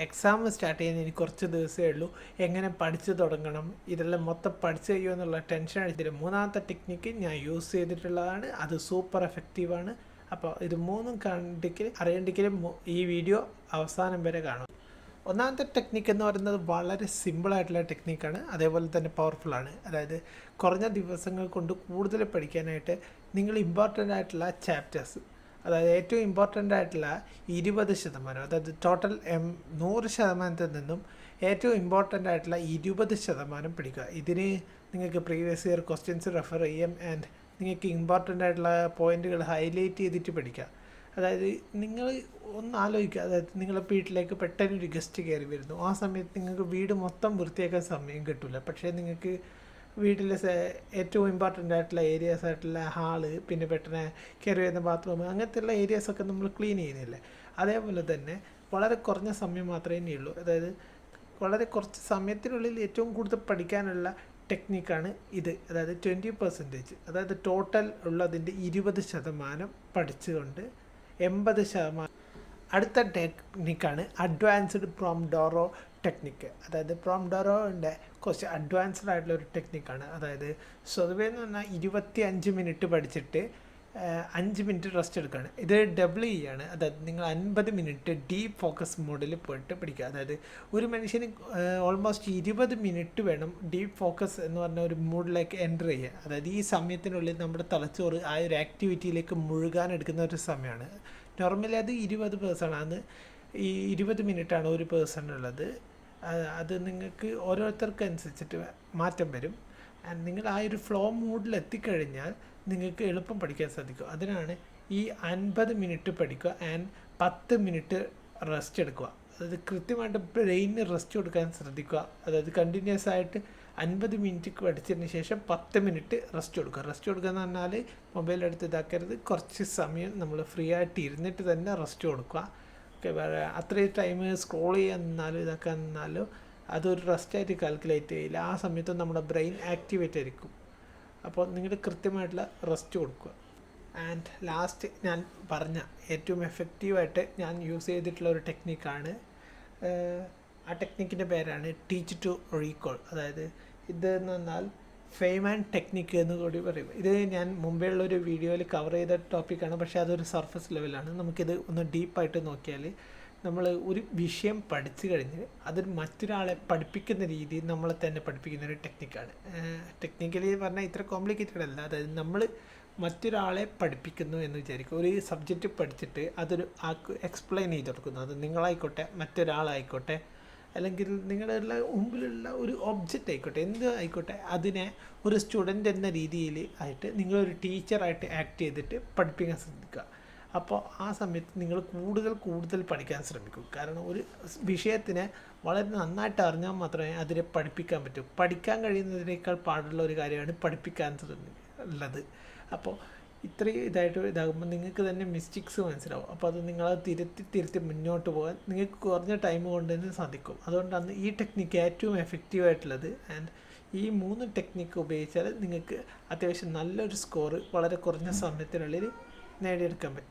Exam start ചെയ്യാൻ ഇനി കുറച്ച് ദിവസമേ ഉള്ളൂ. എങ്ങനെ പഠിച്ചു തുടങ്ങണം, ഇതെല്ലാം മൊത്തം പഠിച്ചു കഴിയുമോ എന്നുള്ള ടെൻഷൻ അടിച്ചിട്ട് മൂന്നാമത്തെ ടെക്നിക്ക് ഞാൻ യൂസ് ചെയ്തിട്ടുള്ളതാണ്. അത് സൂപ്പർ എഫക്റ്റീവാണ്. അപ്പോൾ ഇത് മൂന്നും അറിയണ്ടെങ്കിലും ഈ വീഡിയോ അവസാനം വരെ കാണും. ഒന്നാമത്തെ ടെക്നിക്ക് എന്ന് പറയുന്നത് വളരെ സിമ്പിളായിട്ടുള്ള ടെക്നിക്കാണ്, അതേപോലെ തന്നെ പവർഫുള്ളാണ്. അതായത് കുറഞ്ഞ ദിവസങ്ങൾ കൊണ്ട് കൂടുതൽ പഠിക്കാനായിട്ട് നിങ്ങൾ ഇമ്പോർട്ടൻ്റ് ആയിട്ടുള്ള ചാപ്റ്റേഴ്സ്, അതായത് ഏറ്റവും ഇമ്പോർട്ടൻ്റ് ആയിട്ടുള്ള 20%, അതായത് ടോട്ടൽ 100% നിന്നും ഏറ്റവും ഇമ്പോർട്ടൻ്റ് ആയിട്ടുള്ള 20% പഠിക്കുക. ഇതിന് നിങ്ങൾക്ക് പ്രീവിയസ് ഇയർ ക്വസ്റ്റ്യൻസ് റെഫർ ചെയ്യാം. ആൻഡ് നിങ്ങൾക്ക് ഇമ്പോർട്ടൻ്റ് ആയിട്ടുള്ള പോയിൻറ്റുകൾ ഹൈലൈറ്റ് ചെയ്തിട്ട് പഠിക്കുക. അതായത് നിങ്ങൾ ഒന്ന് ആലോചിക്കുക, അതായത് നിങ്ങളുടെ വീട്ടിലേക്ക് പെട്ടെന്നൊരു ഗസ്റ്റ് കയറി വരുന്നു. ആ സമയത്ത് നിങ്ങൾക്ക് വീട് മൊത്തം വൃത്തിയാക്കാൻ സമയം കിട്ടില്ല. പക്ഷേ നിങ്ങൾക്ക് വീട്ടിലെ ഏറ്റവും ഇമ്പോർട്ടൻ്റ് ആയിട്ടുള്ള ഏരിയാസ് ആയിട്ടുള്ള ഹാള്, പിന്നെ പെട്ടെന്ന് കയറി വരുന്ന ബാത്റൂം, അങ്ങനത്തെയുള്ള ഏരിയാസൊക്കെ നമ്മൾ ക്ലീൻ ചെയ്യുന്നില്ലേ. അതേപോലെ തന്നെ വളരെ കുറഞ്ഞ സമയം മാത്രമേ ഉള്ളൂ. അതായത് വളരെ കുറച്ച് സമയത്തിനുള്ളിൽ ഏറ്റവും കൂടുതൽ പഠിക്കാനുള്ള ടെക്നിക്കാണ് ഇത്. അതായത് 20%, അതായത് ടോട്ടൽ ഉള്ളതിൻ്റെ 20% പഠിച്ചുകൊണ്ട് 80%. അടുത്ത ടെക്നിക്കാണ് അഡ്വാൻസ്ഡ് പ്രോംഡോറോ ടെക്നിക്ക്. അതായത് പ്രോംഡോറോൻ്റെ കുറച്ച് അഡ്വാൻസ്ഡ് ആയിട്ടുള്ള ഒരു ടെക്നിക്കാണ്. അതായത് സ്വതവേ എന്ന് പറഞ്ഞാൽ 25 മിനിറ്റ് പഠിച്ചിട്ട് 5 മിനിറ്റ് റെസ്റ്റ് എടുക്കുകയാണ്. ഇത് ഡബിൾ ചെയ്യാണ്. അതായത് നിങ്ങൾ 50 മിനിറ്റ് ഡീപ്പ് ഫോക്കസ് മോഡിൽ പോയിട്ട് പഠിക്കുക. അതായത് ഒരു മനുഷ്യന് ഓൾമോസ്റ്റ് 20 മിനിറ്റ് വേണം ഡീപ്പ് ഫോക്കസ് എന്ന് പറഞ്ഞ ഒരു മൂഡിലേക്ക് എൻ്റർ ചെയ്യുക. അതായത് ഈ സമയത്തിനുള്ളിൽ നമ്മുടെ തലച്ചോറ് ആ ഒരു ആക്ടിവിറ്റിയിലേക്ക് മുഴുകാൻ എടുക്കുന്ന ഒരു സമയമാണ്. നോർമലി അത് 20% ആണ്. ഈ 20 മിനിറ്റാണ് ഒരു പേഴ്സണുള്ളത്. അത് നിങ്ങൾക്ക് ഓരോരുത്തർക്ക് അനുസരിച്ചിട്ട് മാറ്റം വരും. ആൻഡ് നിങ്ങൾ ആ ഒരു ഫ്ലോ മൂഡിൽ എത്തിക്കഴിഞ്ഞാൽ നിങ്ങൾക്ക് എളുപ്പം പഠിക്കാൻ സാധിക്കും. അതിനാണ് ഈ 50 മിനിറ്റ് പഠിക്കുക ആൻഡ് 10 മിനിറ്റ് റെസ്റ്റ് എടുക്കുക. അതായത് കൃത്യമായിട്ട് ബ്രെയിനിന് റെസ്റ്റ് കൊടുക്കാൻ ശ്രദ്ധിക്കുക. അതായത് കണ്ടിന്യൂസ് ആയിട്ട് 50 മിനിറ്റ് പഠിച്ചതിന് ശേഷം 10 മിനിറ്റ് റെസ്റ്റ് കൊടുക്കുക. റെസ്റ്റ് കൊടുക്കുക എന്ന് പറഞ്ഞാൽ മൊബൈൽ എടുത്ത് ഇതാക്കരുത്. കുറച്ച് സമയം നമ്മൾ ഫ്രീ ആയിട്ട് ഇരുന്നിട്ട് തന്നെ റെസ്റ്റ് കൊടുക്കുക. ഓക്കെ, വേറെ അത്രയും ടൈം സ്ക്രോൾ ചെയ്യാൻ നിന്നാലും ഇതാക്കാൻ നിന്നാലും അതൊരു റെസ്റ്റായിട്ട് കാൽക്കുലേറ്റ് ചെയ്യില്ല. ആ സമയത്ത് നമ്മുടെ ബ്രെയിൻ ആക്ടിവേറ്റ് ആയിരിക്കും. അപ്പോൾ നിങ്ങൾ കൃത്യമായിട്ടുള്ള റെസ്റ്റ് കൊടുക്കുക. ആൻഡ് ലാസ്റ്റ് ഞാൻ പറഞ്ഞ ഏറ്റവും എഫക്റ്റീവായിട്ട് ഞാൻ യൂസ് ചെയ്തിട്ടുള്ള ഒരു ടെക്നിക്കാണ്. ആ ടെക്നിക്കിൻ്റെ പേരാണ് ടീച്ച് ടു റീകോൾ. അതായത് ഇതെന്ന് പറഞ്ഞാൽ ഫെയ്മാൻ ടെക്നിക്ക് എന്ന് കൂടി പറയും. ഇത് ഞാൻ മുമ്പേയുള്ളൊരു വീഡിയോയിൽ കവർ ചെയ്ത ടോപ്പിക്കാണ്, പക്ഷേ അതൊരു സർഫസ് ലെവലാണ്. നമുക്കിത് ഒന്ന് ഡീപ്പായിട്ട് നോക്കിയാൽ നമ്മൾ ഒരു വിഷയം പഠിച്ചു കഴിഞ്ഞ് അത് മറ്റൊരാളെ പഠിപ്പിക്കുന്ന രീതിയിൽ നമ്മളെ തന്നെ പഠിപ്പിക്കുന്ന ഒരു ടെക്നിക്കാണ്. ടെക്നിക്കലി പറഞ്ഞാൽ ഇത്ര കോംപ്ലിക്കേറ്റഡ് അല്ല. അതായത് നമ്മൾ മറ്റൊരാളെ പഠിപ്പിക്കുന്നു എന്ന് വിചാരിക്കും. ഒരു സബ്ജക്റ്റ് പഠിച്ചിട്ട് അതൊരു ആൾക്ക് എക്സ്പ്ലെയിൻ ചെയ്ത് കൊടുക്കുന്നു. അത് നിങ്ങളായിക്കോട്ടെ, മറ്റൊരാളായിക്കോട്ടെ, അല്ലെങ്കിൽ നിങ്ങളുടെ മുമ്പിലുള്ള ഒരു ഒബ്ജക്റ്റ് ആയിക്കോട്ടെ, എന്ത് ആയിക്കോട്ടെ, അതിനെ ഒരു സ്റ്റുഡൻ്റ് എന്ന രീതിയിൽ ആയിട്ട് നിങ്ങളൊരു ടീച്ചറായിട്ട് ആക്ട് ചെയ്തിട്ട് പഠിപ്പിക്കാൻ ശ്രമിക്കുക. അപ്പോൾ ആ സമയത്ത് നിങ്ങൾ കൂടുതൽ പഠിക്കാൻ ശ്രമിക്കും. കാരണം ഒരു വിഷയത്തിനെ വളരെ നന്നായിട്ട് അറിഞ്ഞാൽ മാത്രമേ അതിനെ പഠിപ്പിക്കാൻ പറ്റൂ. പഠിക്കാൻ കഴിയുന്നതിനേക്കാൾ പാടുള്ള ഒരു കാര്യമാണ് പഠിപ്പിക്കാൻ ഉള്ളത്. അപ്പോൾ ഇത്രയും ഇതാകുമ്പോൾ നിങ്ങൾക്ക് തന്നെ മിസ്റ്റേക്സ് മനസ്സിലാവും. അപ്പോൾ അത് നിങ്ങളത് തിരുത്തി മുന്നോട്ട് പോകാൻ നിങ്ങൾക്ക് കുറഞ്ഞ ടൈം കൊണ്ട് തന്നെ സാധിക്കും. അതുകൊണ്ടാണ് ഈ ടെക്നിക്ക് ഏറ്റവും എഫക്റ്റീവായിട്ടുള്ളത്. ആൻഡ് ഈ 3 ടെക്നിക്ക് ഉപയോഗിച്ചാൽ നിങ്ങൾക്ക് അത്യാവശ്യം നല്ലൊരു സ്കോർ വളരെ കുറഞ്ഞ സമയത്തിനുള്ളിൽ നേടിയെടുക്കാൻ പറ്റും.